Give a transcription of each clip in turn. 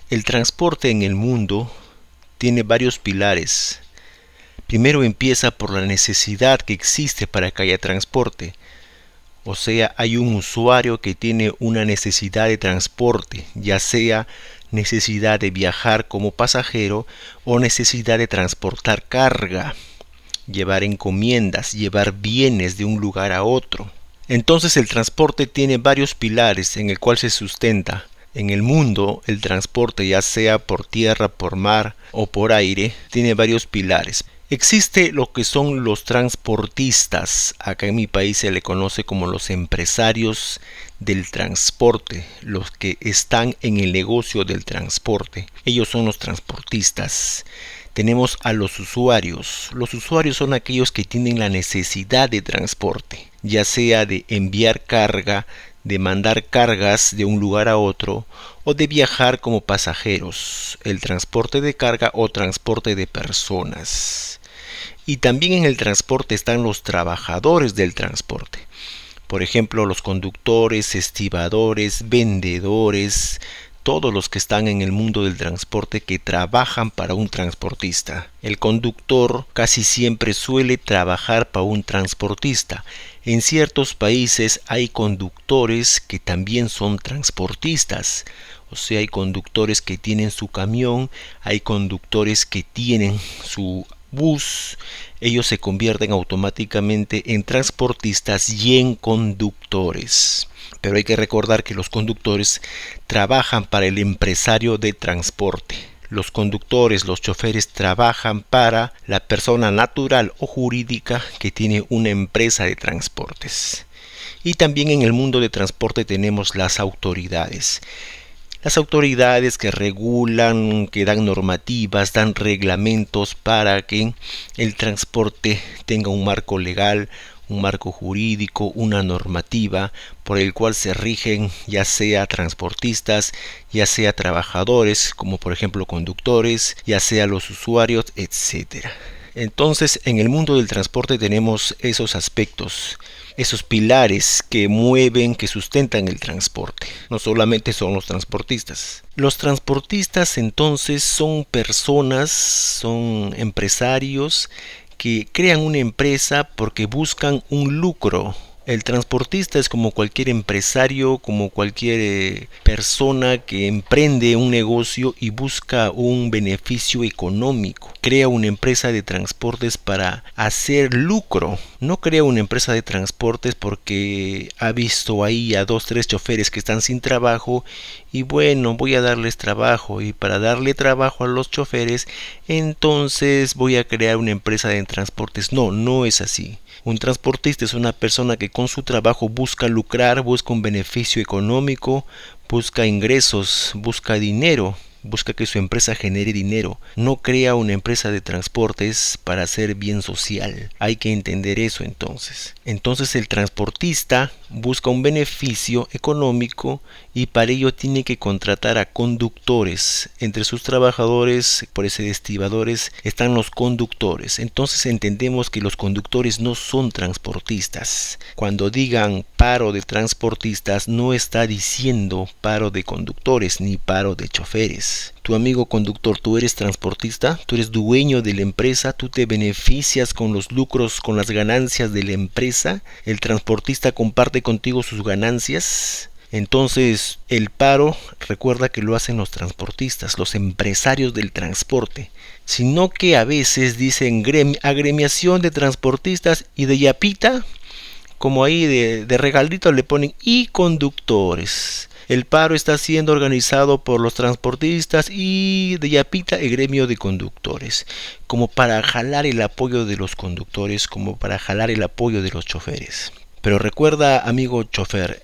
El transporte en el mundo tiene varios pilares. Primero empieza por la necesidad que existe para que haya transporte. O sea, hay un usuario que tiene una necesidad de transporte, ya sea necesidad de viajar como pasajero o necesidad de transportar carga, llevar encomiendas, llevar bienes de un lugar a otro. Entonces el transporte tiene varios pilares en el cual se sustenta. En el mundo, el transporte, ya sea por tierra, por mar o por aire, tiene varios pilares. Existe lo que son los transportistas. Acá en mi país se le conoce como los empresarios del transporte, los que están en el negocio del transporte. Ellos son los transportistas. Tenemos a los usuarios. Los usuarios son aquellos que tienen la necesidad de transporte, ya sea de enviar carga, de mandar cargas de un lugar a otro o de viajar como pasajeros, el transporte de carga o transporte de personas. Y también en el transporte están los trabajadores del transporte. Por ejemplo, los conductores, estibadores, vendedores, todos los que están en el mundo del transporte que trabajan para un transportista. El conductor casi siempre suele trabajar para un transportista. En ciertos países hay conductores que también son transportistas. O sea, hay conductores que tienen su camión, hay conductores que tienen su bus. Ellos se convierten automáticamente en transportistas y en conductores. Pero hay que recordar que los conductores trabajan para el empresario de transporte. Los conductores, los choferes trabajan para la persona natural o jurídica que tiene una empresa de transportes. Y también en el mundo de transporte tenemos las autoridades. Las autoridades que regulan, que dan normativas, dan reglamentos para que el transporte tenga un marco legal, un marco jurídico, una normativa por el cual se rigen ya sea transportistas, ya sea trabajadores, como por ejemplo conductores, ya sea los usuarios, etcétera. Entonces, en el mundo del transporte tenemos esos aspectos, esos pilares que mueven, que sustentan el transporte. No solamente son los transportistas. Los transportistas entonces son personas, son empresarios que crean una empresa porque buscan un lucro. El transportista es como cualquier empresario, como cualquier persona que emprende un negocio y busca un beneficio económico. Crea una empresa de transportes para hacer lucro. No crea una empresa de transportes porque ha visto ahí a 2, 3 choferes que están sin trabajo y bueno, voy a darles trabajo, y para darle trabajo a los choferes, entonces voy a crear una empresa de transportes. No, no es así. Un transportista es una persona que con su trabajo busca lucrar, busca un beneficio económico, busca ingresos, busca dinero, busca que su empresa genere dinero. No crea una empresa de transportes para hacer bien social. Hay que entender eso entonces. Entonces el transportista busca un beneficio económico y para ello tiene que contratar a conductores. Entre sus trabajadores, por ese estibadores, están los conductores. Entonces entendemos que los conductores no son transportistas. Cuando digan paro de transportistas, no está diciendo paro de conductores ni paro de choferes. Tu amigo conductor, tú eres transportista, tú eres dueño de la empresa, tú te beneficias con los lucros, con las ganancias de la empresa. El transportista comparte contigo sus ganancias. Entonces el paro, recuerda que lo hacen los transportistas, los empresarios del transporte, sino que a veces dicen agremiación de transportistas y de yapita, como ahí de regaldito le ponen y conductores. El paro está siendo organizado por los transportistas y de yapita el gremio de conductores, como para jalar el apoyo de los conductores, como para jalar el apoyo de los choferes. Pero recuerda, amigo chofer,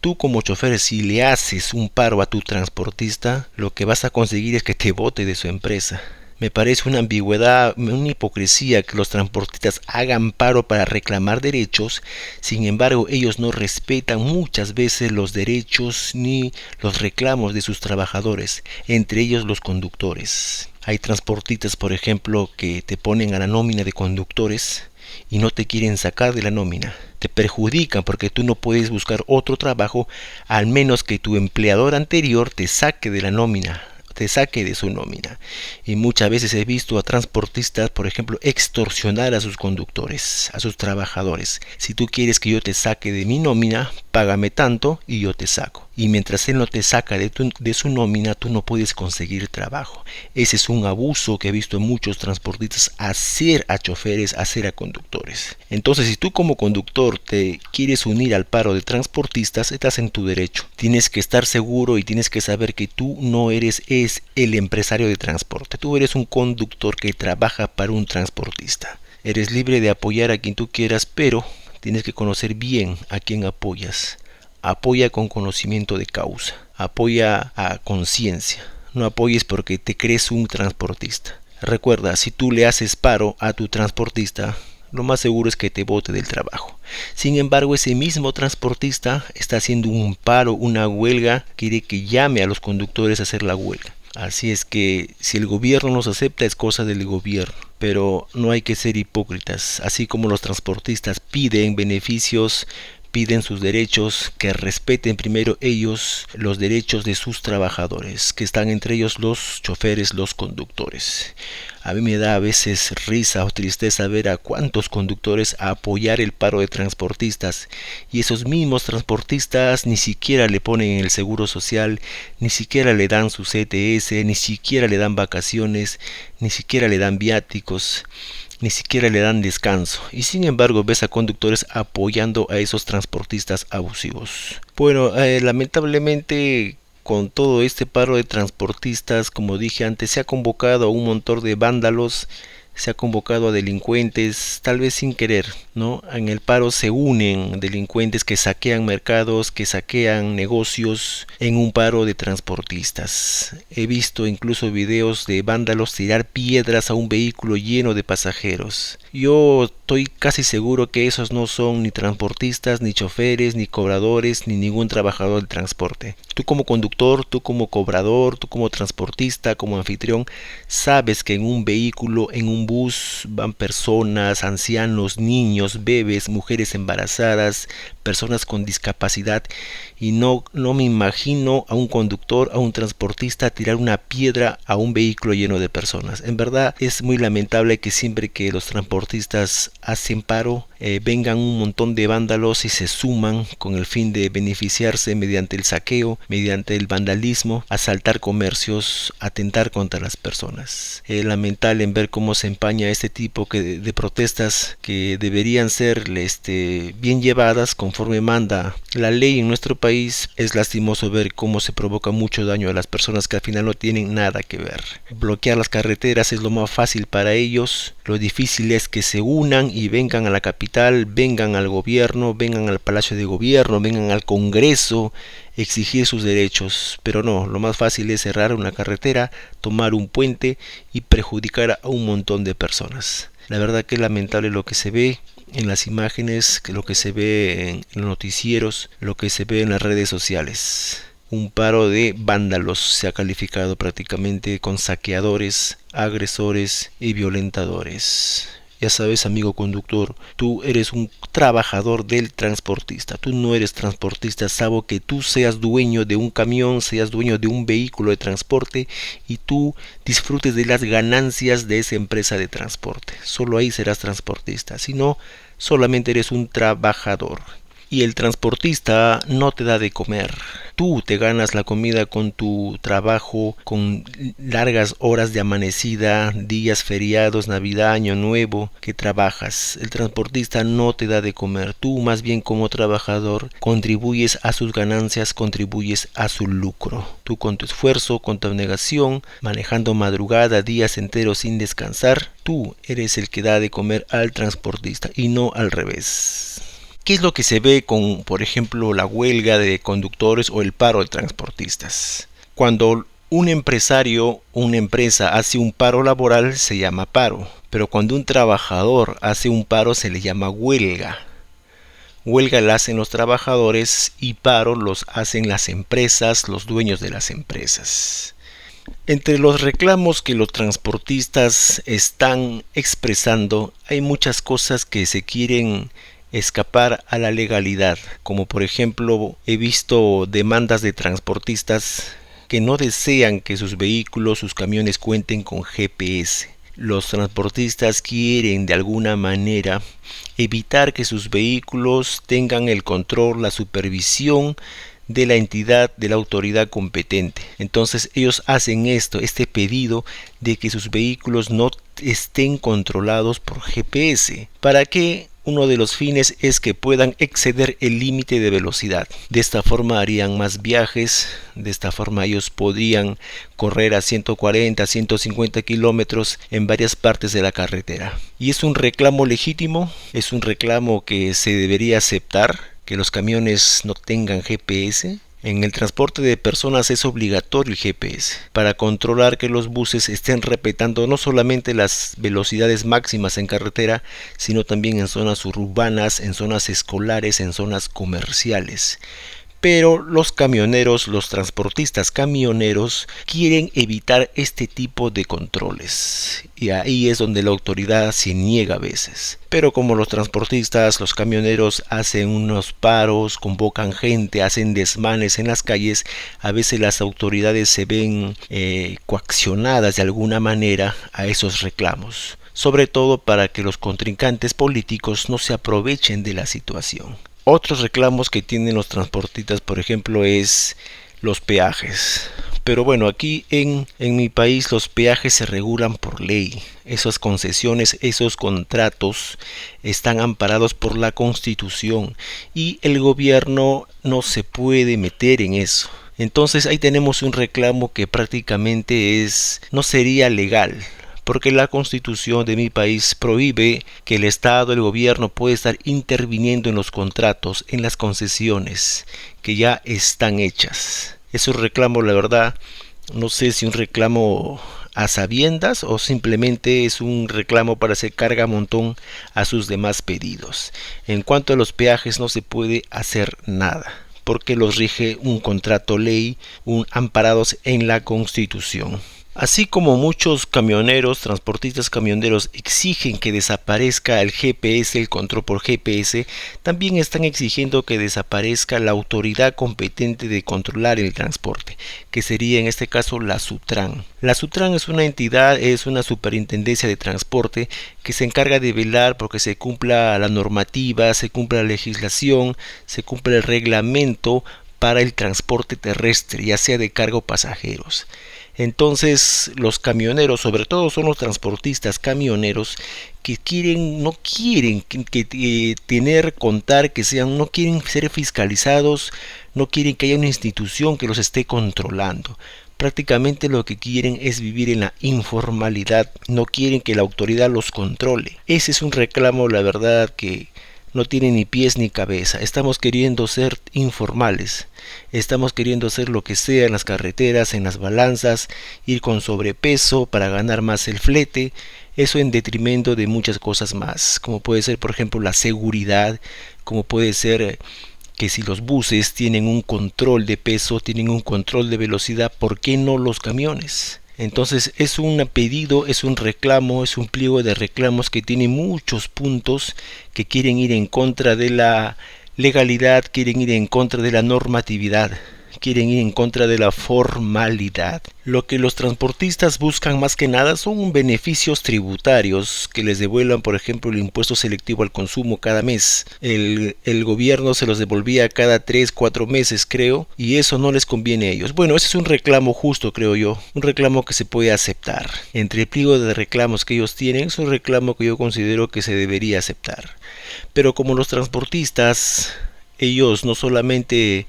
tú como chofer, si le haces un paro a tu transportista, lo que vas a conseguir es que te bote de su empresa. Me parece una ambigüedad, una hipocresía que los transportistas hagan paro para reclamar derechos. Sin embargo, ellos no respetan muchas veces los derechos ni los reclamos de sus trabajadores, entre ellos los conductores. Hay transportistas, por ejemplo, que te ponen a la nómina de conductores y no te quieren sacar de la nómina. Te perjudican porque tú no puedes buscar otro trabajo, al menos que tu empleador anterior te saque de la nómina. te saque de su nómina. Y muchas veces he visto a transportistas, por ejemplo, extorsionar a sus conductores, a sus trabajadores. Si tú quieres que yo te saque de mi nómina, págame tanto y yo te saco. Y mientras él no te saca de su nómina, tú no puedes conseguir trabajo. Ese es un abuso que he visto en muchos transportistas hacer a choferes, hacer a conductores. Entonces, si tú como conductor te quieres unir al paro de transportistas, estás en tu derecho. Tienes que estar seguro y tienes que saber que tú no eres el empresario de transporte. Tú eres un conductor que trabaja para un transportista. Eres libre de apoyar a quien tú quieras, pero tienes que conocer bien a quién apoyas. Apoya con conocimiento de causa. Apoya a conciencia. No apoyes porque te crees un transportista. Recuerda, si tú le haces paro a tu transportista, lo más seguro es que te bote del trabajo. Sin embargo, ese mismo transportista está haciendo un paro, una huelga, quiere que llame a los conductores a hacer la huelga. Así es que si el gobierno nos acepta es cosa del gobierno, pero no hay que ser hipócritas. Así como los transportistas piden beneficios, piden sus derechos, que respeten primero ellos los derechos de sus trabajadores, que están entre ellos los choferes, los conductores. A mí me da a veces risa o tristeza ver a cuántos conductores apoyar el paro de transportistas, y esos mismos transportistas ni siquiera le ponen el seguro social, ni siquiera le dan su CTS, ni siquiera le dan vacaciones, ni siquiera le dan viáticos, ni siquiera le dan descanso, y sin embargo ves a conductores apoyando a esos transportistas abusivos. Bueno, lamentablemente con todo este paro de transportistas, como dije antes, se ha convocado a un montón de vándalos, se ha convocado a delincuentes, tal vez sin querer, ¿no? En el paro se unen delincuentes que saquean mercados, que saquean negocios en un paro de transportistas. He visto incluso videos de vándalos tirar piedras a un vehículo lleno de pasajeros. Yo estoy casi seguro que esos no son ni transportistas, ni choferes, ni cobradores, ni ningún trabajador del transporte. Tú como conductor, tú como cobrador, tú como transportista, como anfitrión, sabes que en un vehículo, en un bus, van personas, ancianos, niños, bebés, mujeres embarazadas, personas con discapacidad, y no me imagino a un conductor, a un transportista tirar una piedra a un vehículo lleno de personas. En verdad es muy lamentable que siempre que los transportistas hacen paro, vengan un montón de vándalos y se suman con el fin de beneficiarse mediante el saqueo, mediante el vandalismo, asaltar comercios, atentar contra las personas. Es lamentable ver cómo se empaña este tipo de protestas que deberían ser bien llevadas conforme manda la ley en nuestro país. Es lastimoso ver cómo se provoca mucho daño a las personas que al final no tienen nada que ver. Bloquear las carreteras es lo más fácil para ellos. Lo difícil es que se unan y vengan a la capital, vengan al gobierno, vengan al Palacio de Gobierno, vengan al Congreso, exigir sus derechos. Pero no, lo más fácil es cerrar una carretera, tomar un puente y perjudicar a un montón de personas. La verdad que es lamentable lo que se ve en las imágenes, lo que se ve en los noticieros, lo que se ve en las redes sociales. Un paro de vándalos se ha calificado prácticamente, con saqueadores, agresores y violentadores. Ya sabes, amigo conductor, tú eres un trabajador del transportista. Tú no eres transportista, salvo que tú seas dueño de un camión, seas dueño de un vehículo de transporte y tú disfrutes de las ganancias de esa empresa de transporte. Solo ahí serás transportista. Si no, solamente eres un trabajador. Y el transportista no te da de comer. Tú te ganas la comida con tu trabajo, con largas horas de amanecida, días feriados, Navidad, Año Nuevo, que trabajas. El transportista no te da de comer. Tú más bien como trabajador contribuyes a sus ganancias, contribuyes a su lucro. Tú con tu esfuerzo, con tu abnegación, manejando madrugada, días enteros sin descansar, tú eres el que da de comer al transportista y no al revés. ¿Qué es lo que se ve con, por ejemplo, la huelga de conductores o el paro de transportistas? Cuando un empresario, una empresa hace un paro laboral, se llama paro. Pero cuando un trabajador hace un paro, se le llama huelga. Huelga la hacen los trabajadores y paro los hacen las empresas, los dueños de las empresas. Entre los reclamos que los transportistas están expresando, hay muchas cosas que se quieren escapar a la legalidad, como por ejemplo he visto demandas de transportistas que no desean que sus vehículos, sus camiones cuenten con GPS. Los transportistas quieren de alguna manera evitar que sus vehículos tengan el control, la supervisión de la entidad, de la autoridad competente. Entonces ellos hacen este pedido de que sus vehículos no estén controlados por GPS. ¿Para qué? Uno de los fines es que puedan exceder el límite de velocidad. De esta forma harían más viajes, de esta forma ellos podrían correr a 140, 150 kilómetros en varias partes de la carretera. Y es un reclamo legítimo, es un reclamo que se debería aceptar, que los camiones no tengan GPS. En el transporte de personas es obligatorio el GPS para controlar que los buses estén respetando no solamente las velocidades máximas en carretera, sino también en zonas urbanas, en zonas escolares, en zonas comerciales. Pero los camioneros, los transportistas camioneros quieren evitar este tipo de controles. Y ahí es donde la autoridad se niega a veces. Pero como los transportistas, los camioneros hacen unos paros, convocan gente, hacen desmanes en las calles, a veces las autoridades se ven coaccionadas de alguna manera a esos reclamos. Sobre todo para que los contrincantes políticos no se aprovechen de la situación. Otros reclamos que tienen los transportistas, por ejemplo, es los peajes. Pero bueno, aquí en mi país los peajes se regulan por ley. Esas concesiones, esos contratos están amparados por la Constitución y el gobierno no se puede meter en eso. Entonces ahí tenemos un reclamo que prácticamente no sería legal. Porque la Constitución de mi país prohíbe que el Estado, el gobierno, puede estar interviniendo en los contratos, en las concesiones que ya están hechas. Es un reclamo, la verdad, no sé si un reclamo a sabiendas o simplemente es un reclamo para hacer carga montón a sus demás pedidos. En cuanto a los peajes no se puede hacer nada, porque los rige un contrato ley, amparados en la Constitución. Así como muchos camioneros, transportistas camioneros exigen que desaparezca el GPS, el control por GPS, también están exigiendo que desaparezca la autoridad competente de controlar el transporte, que sería en este caso la SUTRAN. La SUTRAN es una entidad, es una superintendencia de transporte que se encarga de velar porque se cumpla la normativa, se cumpla la legislación, se cumpla el reglamento para el transporte terrestre, ya sea de carga o pasajeros. Entonces los camioneros, sobre todo son los transportistas camioneros que no quieren no quieren ser fiscalizados, no quieren que haya una institución que los esté controlando. Prácticamente lo que quieren es vivir en la informalidad, no quieren que la autoridad los controle. Ese es un reclamo, la verdad, que no tiene ni pies ni cabeza. Estamos queriendo ser informales, estamos queriendo hacer lo que sea en las carreteras, en las balanzas, ir con sobrepeso para ganar más el flete, eso en detrimento de muchas cosas más, como puede ser por ejemplo la seguridad, como puede ser que si los buses tienen un control de peso, tienen un control de velocidad, ¿por qué no los camiones? Entonces es un pedido, es un reclamo, es un pliego de reclamos que tiene muchos puntos que quieren ir en contra de la legalidad, quieren ir en contra de la normatividad, quieren ir en contra de la formalidad. Lo que los transportistas buscan más que nada son beneficios tributarios que les devuelvan, por ejemplo, el impuesto selectivo al consumo cada mes. El gobierno se los devolvía cada 3-4 meses, creo, y eso no les conviene a ellos. Bueno, ese es un reclamo justo, creo yo, un reclamo que se puede aceptar. Entre el pliego de reclamos que ellos tienen, es un reclamo que yo considero que se debería aceptar. Pero como los transportistas, ellos no solamente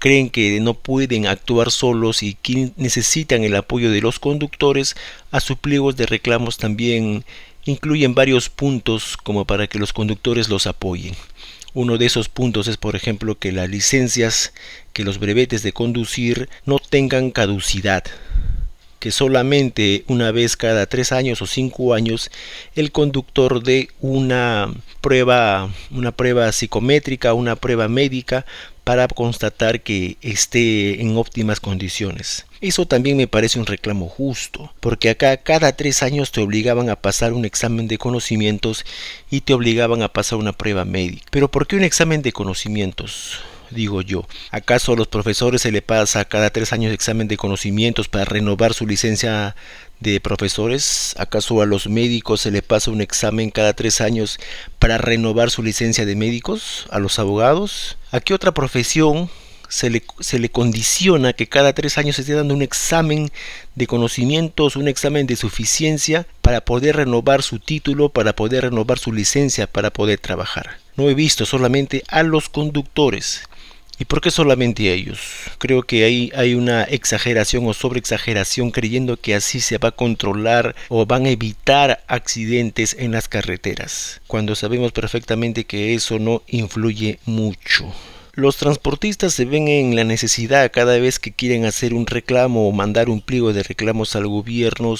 creen que no pueden actuar solos y que necesitan el apoyo de los conductores, a sus pliegos de reclamos también incluyen varios puntos como para que los conductores los apoyen. Uno de esos puntos es, por ejemplo, que las licencias, que los brevetes de conducir no tengan caducidad, que solamente una vez cada 3 años o 5 años el conductor dé una prueba psicométrica, una prueba médica para constatar que esté en óptimas condiciones. Eso también me parece un reclamo justo, porque acá cada 3 años te obligaban a pasar un examen de conocimientos y te obligaban a pasar una prueba médica. Pero ¿por qué un examen de conocimientos? digo yo. ¿Acaso a los profesores se le pasa cada 3 años examen de conocimientos para renovar su licencia de profesores? ¿Acaso a los médicos se le pasa un examen cada 3 años para renovar su licencia de médicos? ¿A los abogados? ¿A qué otra profesión se le condiciona que cada 3 años se esté dando un examen de conocimientos, un examen de suficiencia para poder renovar su título, para poder renovar su licencia, para poder trabajar? No he visto, solamente a los conductores. ¿Y por qué solamente a ellos? Creo que hay una exageración o sobreexageración creyendo que así se va a controlar o van a evitar accidentes en las carreteras, cuando sabemos perfectamente que eso no influye mucho. Los transportistas se ven en la necesidad cada vez que quieren hacer un reclamo o mandar un pliego de reclamos al gobierno,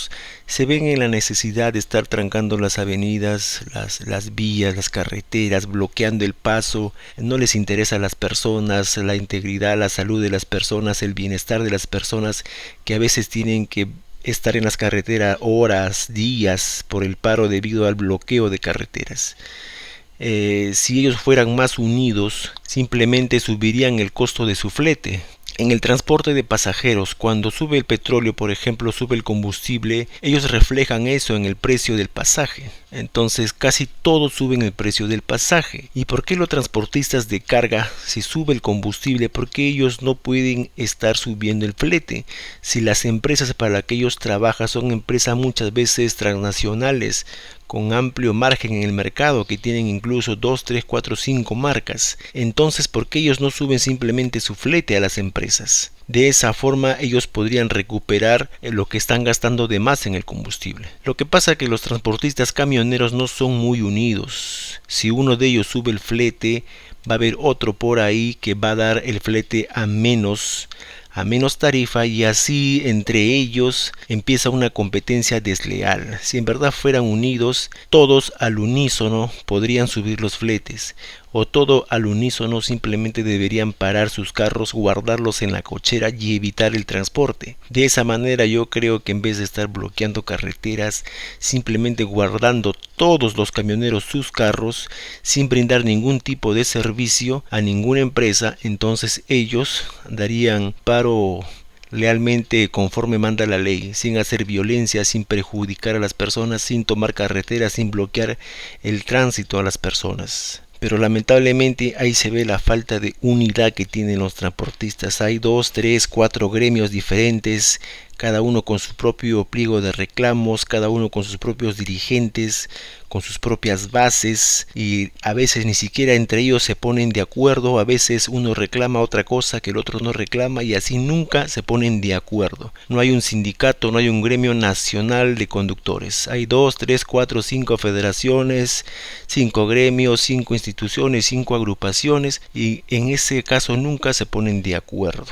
se ven en la necesidad de estar trancando las avenidas, las vías, las carreteras, bloqueando el paso. No les interesa a las personas, la integridad, la salud de las personas, el bienestar de las personas que a veces tienen que estar en las carreteras horas, días por el paro debido al bloqueo de carreteras. Si ellos fueran más unidos, simplemente subirían el costo de su flete. En el transporte de pasajeros, cuando sube el petróleo, por ejemplo, sube el combustible, ellos reflejan eso en el precio del pasaje. Entonces casi todos suben el precio del pasaje. ¿Y por qué los transportistas de carga, si sube el combustible, por qué ellos no pueden estar subiendo el flete? Si las empresas para las que ellos trabajan son empresas muchas veces transnacionales, con amplio margen en el mercado, que tienen incluso 2, 3, 4, 5 marcas. Entonces, ¿por qué ellos no suben simplemente su flete a las empresas? De esa forma ellos podrían recuperar lo que están gastando de más en el combustible. Lo que pasa es que los transportistas camioneros no son muy unidos. Si uno de ellos sube el flete, va a haber otro por ahí que va a dar el flete a menos tarifa, y así entre ellos empieza una competencia desleal. Si en verdad fueran unidos, todos al unísono podrían subir los fletes, o todo al unísono simplemente deberían parar sus carros, guardarlos en la cochera y evitar el transporte. De esa manera yo creo que en vez de estar bloqueando carreteras, simplemente guardando todos los camioneros sus carros sin brindar ningún tipo de servicio a ninguna empresa, entonces ellos darían paro lealmente conforme manda la ley, sin hacer violencia, sin perjudicar a las personas, sin tomar carreteras, sin bloquear el tránsito a las personas. Pero lamentablemente ahí se ve la falta de unidad que tienen los transportistas. Hay 2, 3, 4 gremios diferentes, cada uno con su propio pliego de reclamos, cada uno con sus propios dirigentes, con sus propias bases, y a veces ni siquiera entre ellos se ponen de acuerdo. A veces uno reclama otra cosa que el otro no reclama, y así nunca se ponen de acuerdo. No hay un sindicato, no hay un gremio nacional de conductores. Hay 2, 3, 4, 5 federaciones, 5 gremios, 5 instituciones, 5 agrupaciones, y en ese caso nunca se ponen de acuerdo.